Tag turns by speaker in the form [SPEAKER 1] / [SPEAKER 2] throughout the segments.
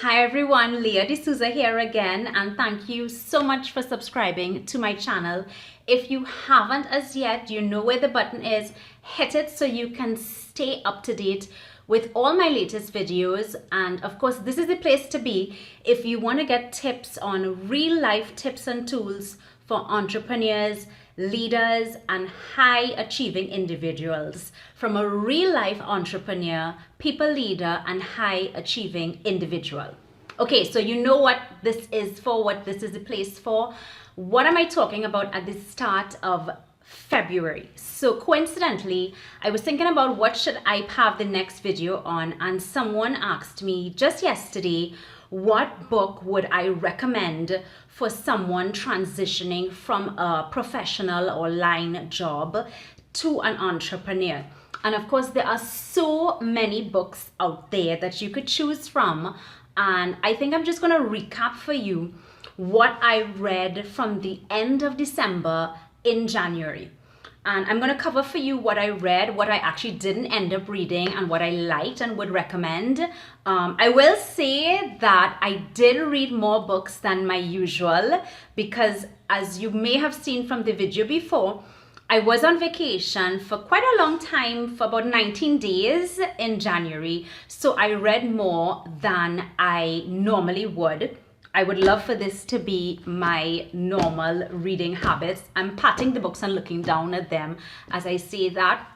[SPEAKER 1] Hi everyone, Leah D'Souza here again, and thank you so much for subscribing to my channel. If you haven't as yet, you know where the button is. Hit it so you can stay up to date with all my latest videos. And of course, this is the place to be if you want to get tips on real life tips and tools for entrepreneurs, leaders, and high achieving individuals from a real life entrepreneur, people leader, and high achieving individual. Okay, so you know what this is for, what this is the place for. What am I talking about at the start of February? So coincidentally, I was thinking about what should I have the next video on, and someone asked me just yesterday, what book would I recommend for someone transitioning from a professional or line job to an entrepreneur? And of course, there are so many books out there that you could choose from. And I think I'm just going to recap for you what I read from the end of December in January. And I'm going to cover for you what I read, what I actually didn't end up reading, and what I liked and would recommend. I will say that I did read more books than my usual because, as you may have seen from the video before, I was on vacation for quite a long time, for about 19 days in January. So I read more than I normally would. I would love for this to be my normal reading habits. I'm patting the books and looking down at them as I say that.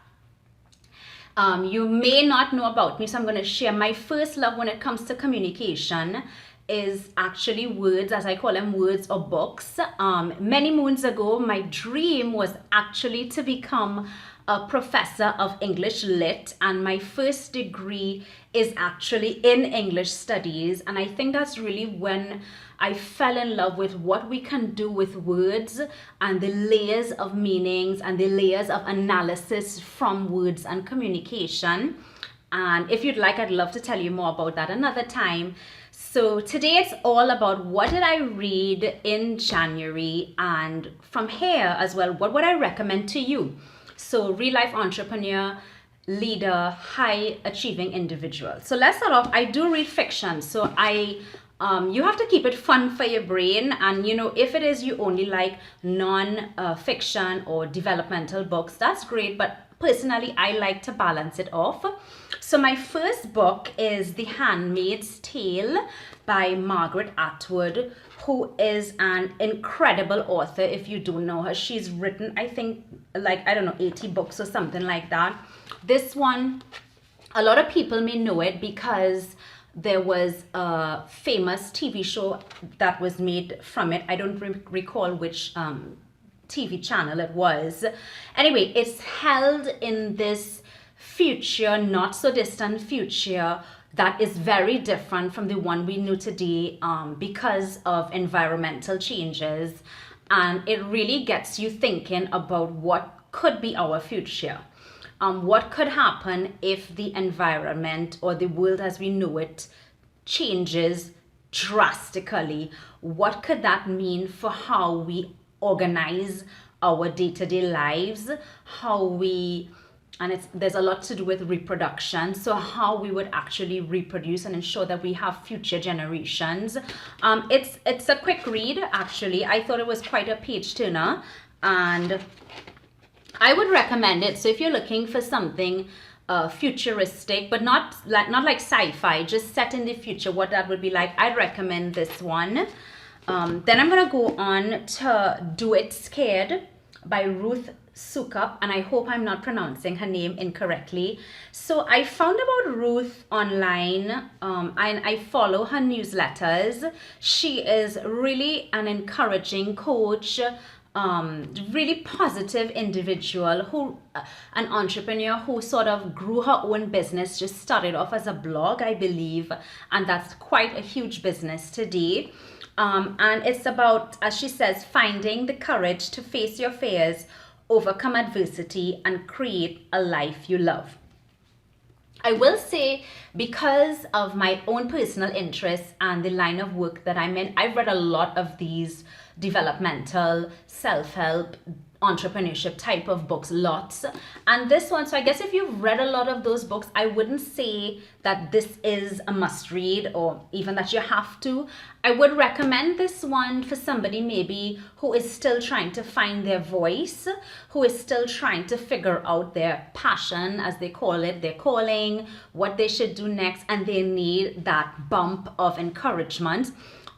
[SPEAKER 1] You may not know about me, so I'm going to share my first love when it comes to communication is actually words, as I call them, words or books. Many moons ago, my dream was actually to become a professor of English Lit, and my first degree is actually in English Studies. And I think that's really when I fell in love with what we can do with words and the layers of meanings and the layers of analysis from words and communication. And if you'd like, I'd love to tell you more about that another time. So today it's all about what did I read in January, and from here as well, what would I recommend to you? So real life entrepreneur, leader, high achieving individual. So let's start off. I do read fiction, so you have to keep it fun for your brain. And you know, if it is you only like non-fiction or developmental books, that's great. But personally, I like to balance it off. So my first book is The Handmaid's Tale by Margaret Atwood, who is an incredible author. If you don't know her, she's written, I think, like, I don't know, 80 books or something like that. This one, a lot of people may know it because there was a famous TV show that was made from it. I don't recall which TV channel it was. Anyway, it's held in this future, not so distant future, that is very different from the one we know today because of environmental changes. And it really gets you thinking about what could be our future. What could happen if the environment or the world as we know it changes drastically? What could that mean for how we organize our day-to-day lives, how we, and there's a lot to do with reproduction, so how we would actually reproduce and ensure that we have future generations. It's a quick read, actually. I thought it was quite a page turner, and I would recommend it. So if you're looking for something futuristic, but not like sci-fi, just set in the future, what that would be like, I'd recommend this one. Then I'm going to go on to Do It Scared by Ruth Soukup, and I hope I'm not pronouncing her name incorrectly. So I found about Ruth online, and I follow her newsletters. She is really an encouraging coach, really positive individual, who an entrepreneur who sort of grew her own business, just started off as a blog, I believe, and that's quite a huge business today. And it's about, as she says, finding the courage to face your fears, overcome adversity, and create a life you love. I will say, because of my own personal interests and the line of work that I'm in, I've read a lot of these developmental, self-help, entrepreneurship type of books, lots. And this one, so I guess if you've read a lot of those books, I wouldn't say that this is a must read or even that you have to. I would recommend this one for somebody maybe who is still trying to find their voice, who is still trying to figure out their passion, as they call it, their calling, what they should do next, and they need that bump of encouragement.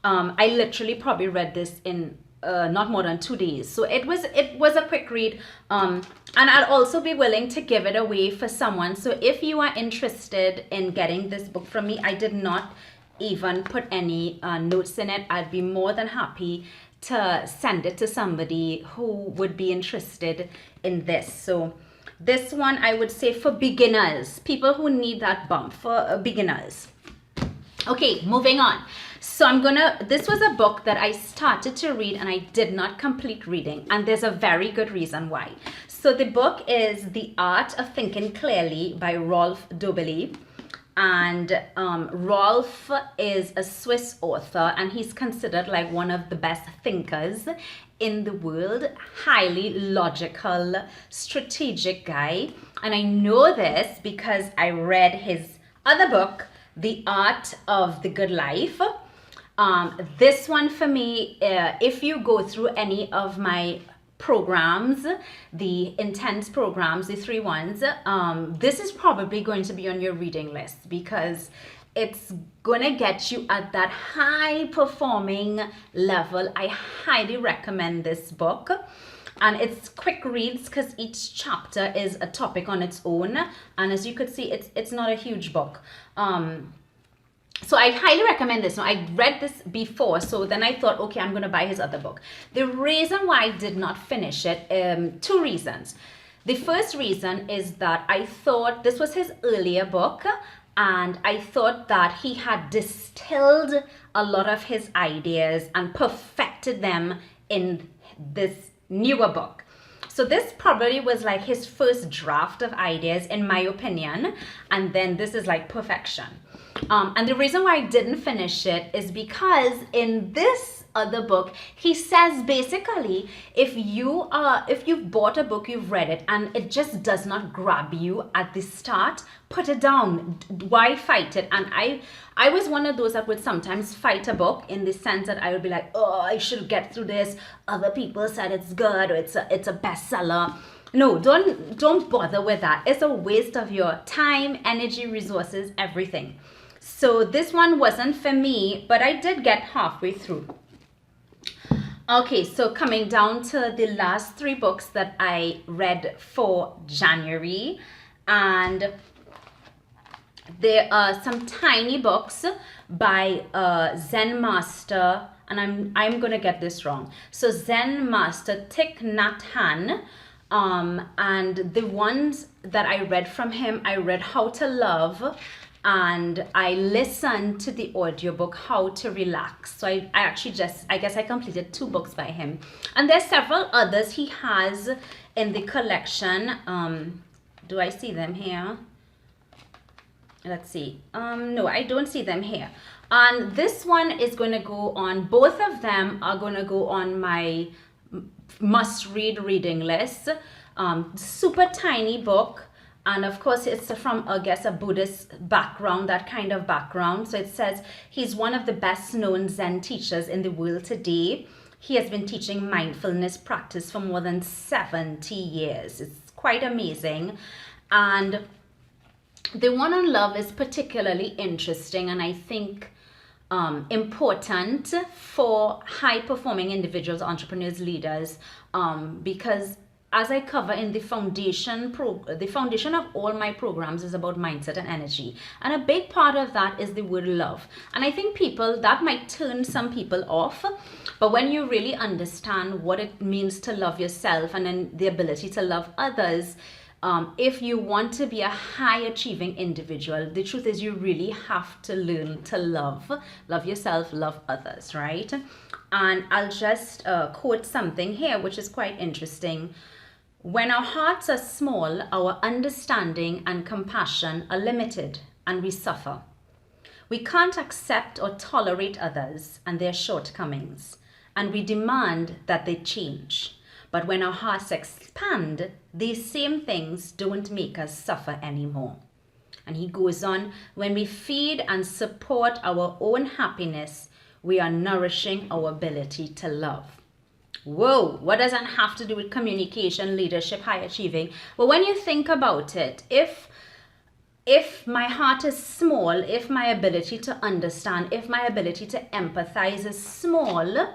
[SPEAKER 1] I literally probably read this in not more than 2 days, so it was a quick read, and I'll also be willing to give it away for someone. So if you are interested in getting this book from me, I did not even put any notes in it. I'd be more than happy to send it to somebody who would be interested in this. So this one, I would say for beginners, people who need that bump, for beginners. Okay, moving on. So this was a book that I started to read and I did not complete reading, and there's a very good reason why. So the book is The Art of Thinking Clearly by Rolf Dobelli. And Rolf is a Swiss author, and he's considered like one of the best thinkers in the world. Highly logical, strategic guy. And I know this because I read his other book, The Art of the Good Life. This one for me, if you go through any of my programs, the intense programs, the 3 ones, this is probably going to be on your reading list because it's gonna get you at that high performing level. I highly recommend this book, and it's quick reads because each chapter is a topic on its own, and as you could see, it's not a huge book. So I highly recommend this. Now, I read this before, so then I thought, okay, I'm going to buy his other book. The reason why I did not finish it, 2 reasons. The first reason is that I thought this was his earlier book, and I thought that he had distilled a lot of his ideas and perfected them in this newer book. So this probably was like his first draft of ideas, in my opinion, and then this is like perfection. And the reason why I didn't finish it is because in this other book, he says basically, if you've bought a book, you've read it, and it just does not grab you at the start, put it down. Why fight it? And I was one of those that would sometimes fight a book in the sense that I would be like, oh, I should get through this. Other people said it's good, or it's a bestseller. No, don't bother with that. It's a waste of your time, energy, resources, everything. So this one wasn't for me, but I did get halfway through. Okay, so coming down to the last 3 books that I read for January, and there are some tiny books by Zen Master, and I'm gonna get this wrong. So Zen Master Thich Nhat Hanh, and the ones that I read from him, I read How to Love, and I listened to the audiobook How to Relax. So I guess I completed 2 books by him, and there's several others he has in the collection. Do I see them here? Let's see. No, I don't see them here. And this one is going to go on, both of them are going to go on my must-read reading list. Super tiny book. And of course, it's from, I guess, a Buddhist background, that kind of background. So it says he's one of the best known Zen teachers in the world today. He has been teaching mindfulness practice for more than 70 years. It's quite amazing. And the one on love is particularly interesting, and I think important for high-performing individuals, entrepreneurs, leaders, because as I cover in the foundation of all my programs is about mindset and energy. And a big part of that is the word love. And I think that might turn some people off, but when you really understand what it means to love yourself and then the ability to love others, if you want to be a high achieving individual, the truth is you really have to learn to love yourself, love others, right? And I'll just quote something here, which is quite interesting. When our hearts are small, our understanding and compassion are limited, and we suffer. We can't accept or tolerate others and their shortcomings, and we demand that they change. But when our hearts expand, these same things don't make us suffer anymore. And he goes on, when we feed and support our own happiness, we are nourishing our ability to love. Whoa, what does that have to do with communication, leadership, high achieving? Well, when you think about it, if my heart is small, if my ability to understand, if my ability to empathize is small,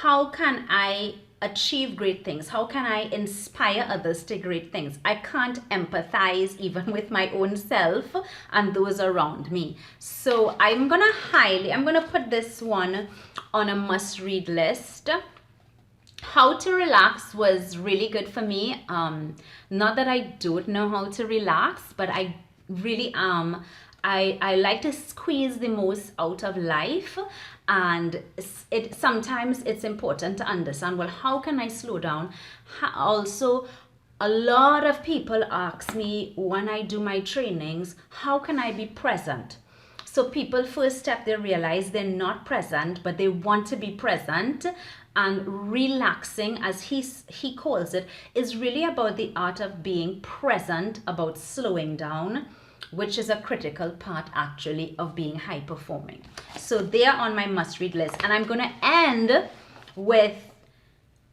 [SPEAKER 1] how can I achieve great things? How can I inspire others to great things? I can't empathize even with my own self and those around me. So I'm gonna put this one on a must-read list. How to Relax was really good for me. Not that I don't know how to relax, but I really I like to squeeze the most out of life, and sometimes it's important to understand, well, how can I slow down? Also, a lot of people ask me when I do my trainings, how can I be present? So people, first step, they realize they're not present, but they want to be present. And relaxing, as he calls it, is really about the art of being present, about slowing down, which is a critical part actually of being high performing. So they are on my must read list. And I'm going to end with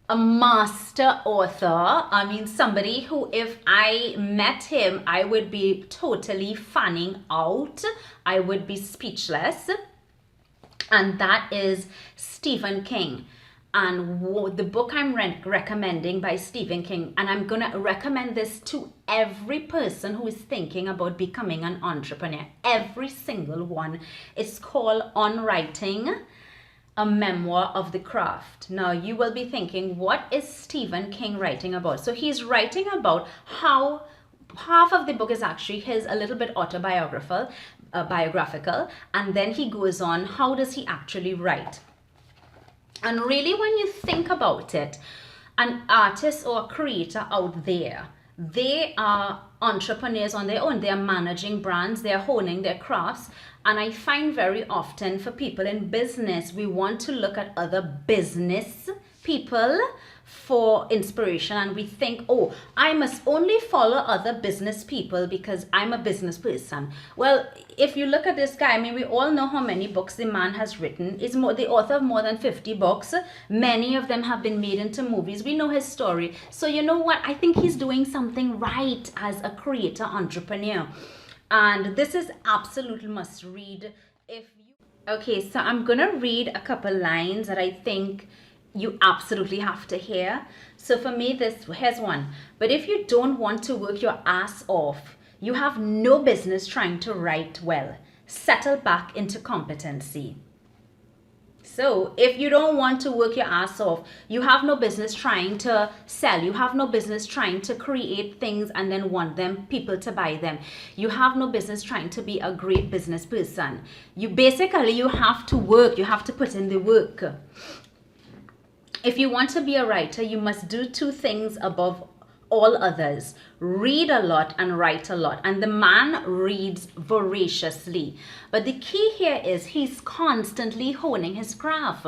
[SPEAKER 1] a master author. I mean, somebody who, if I met him, I would be totally fanning out. I would be speechless. And that is Stephen King. And the book I'm recommending by Stephen King, and I'm going to recommend this to every person who is thinking about becoming an entrepreneur, every single one. It's called On Writing, a Memoir of the Craft. Now, you will be thinking, what is Stephen King writing about? So he's writing about how half of the book is actually his, a little bit autobiographical, and then he goes on, how does he actually write? And really, when you think about it, an artist or a creator out there, they are entrepreneurs on their own. They are managing brands, they are honing their crafts. And I find very often for people in business, we want to look at other business people for inspiration, and we think, oh, I must only follow other business people because I'm a business person. Well, if you look at this guy, I mean, we all know how many books the man has written. He's the author of more than 50 books. Many of them have been made into movies. We know his story. So you know what? I think he's doing something right as a creator entrepreneur. And this is absolutely must read. Okay, so I'm gonna read a couple lines that I think you absolutely have to hear. So for me, here's one. But if you don't want to work your ass off, you have no business trying to write well. Settle back into competency. So if you don't want to work your ass off, you have no business trying to sell. You have no business trying to create things and then want people to buy them. You have no business trying to be a great business person. You have to work. You have to put in the work. If you want to be a writer, you must do two things above all others. Read a lot and write a lot. And the man reads voraciously. But the key here is he's constantly honing his craft.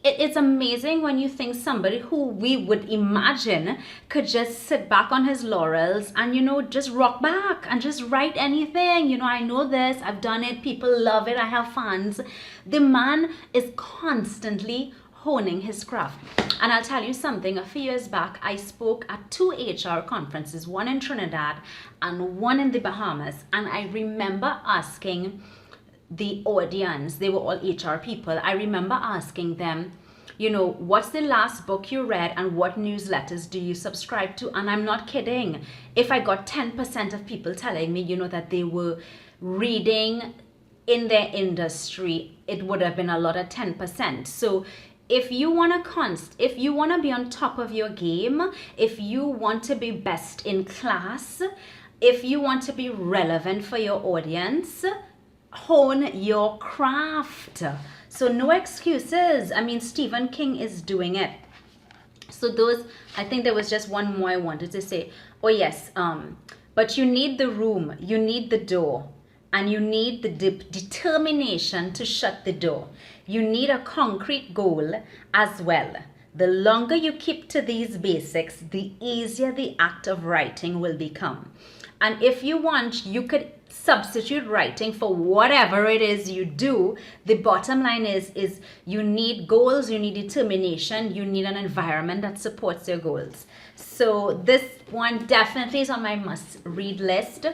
[SPEAKER 1] It's amazing when you think somebody who we would imagine could just sit back on his laurels and, just rock back and just write anything. I know this, I've done it, people love it, I have fans. The man is constantly honing his craft. And I'll tell you something, a few years back, I spoke at 2 HR conferences, one in Trinidad and one in the Bahamas. And I remember asking the audience, they were all HR people, I remember asking them, what's the last book you read and what newsletters do you subscribe to? And I'm not kidding. If I got 10% of people telling me, that they were reading in their industry, it would have been a lot of 10%. So if you want to be on top of your game, if you want to be best in class, if you want to be relevant for your audience, hone your craft. So no excuses. I mean, Stephen King is doing it. So I think there was just one more I wanted to say. Oh yes, but you need the room, you need the door, and you need the determination to shut the door. You need a concrete goal as well. The longer you keep to these basics, the easier the act of writing will become. And if you want, you could substitute writing for whatever it is you do. The bottom line is you need goals, you need determination, you need an environment that supports your goals. So this one definitely is on my must read list.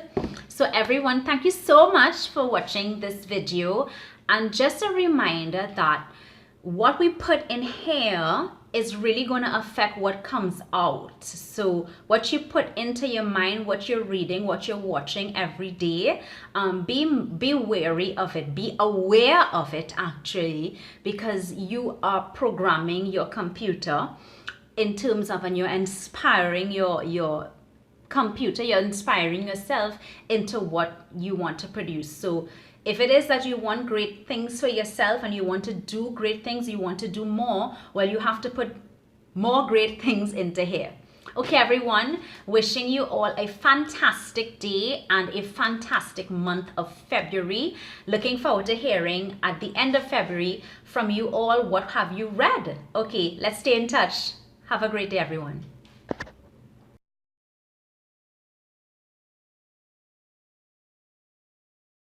[SPEAKER 1] So everyone, thank you so much for watching this video. And just a reminder that what we put in here is really going to affect what comes out. So what you put into your mind, what you're reading, what you're watching every day, be wary of it, be aware of it actually, because you are programming your computer in terms of, and you're inspiring your computer, you're inspiring yourself into what you want to produce. So if it is that you want great things for yourself and you want to do great things, you want to do more, well, you have to put more great things into here. Okay, everyone, wishing you all a fantastic day and a fantastic month of February. Looking forward to hearing at the end of February from you all, what have you read? Okay, let's stay in touch. Have a great day, everyone.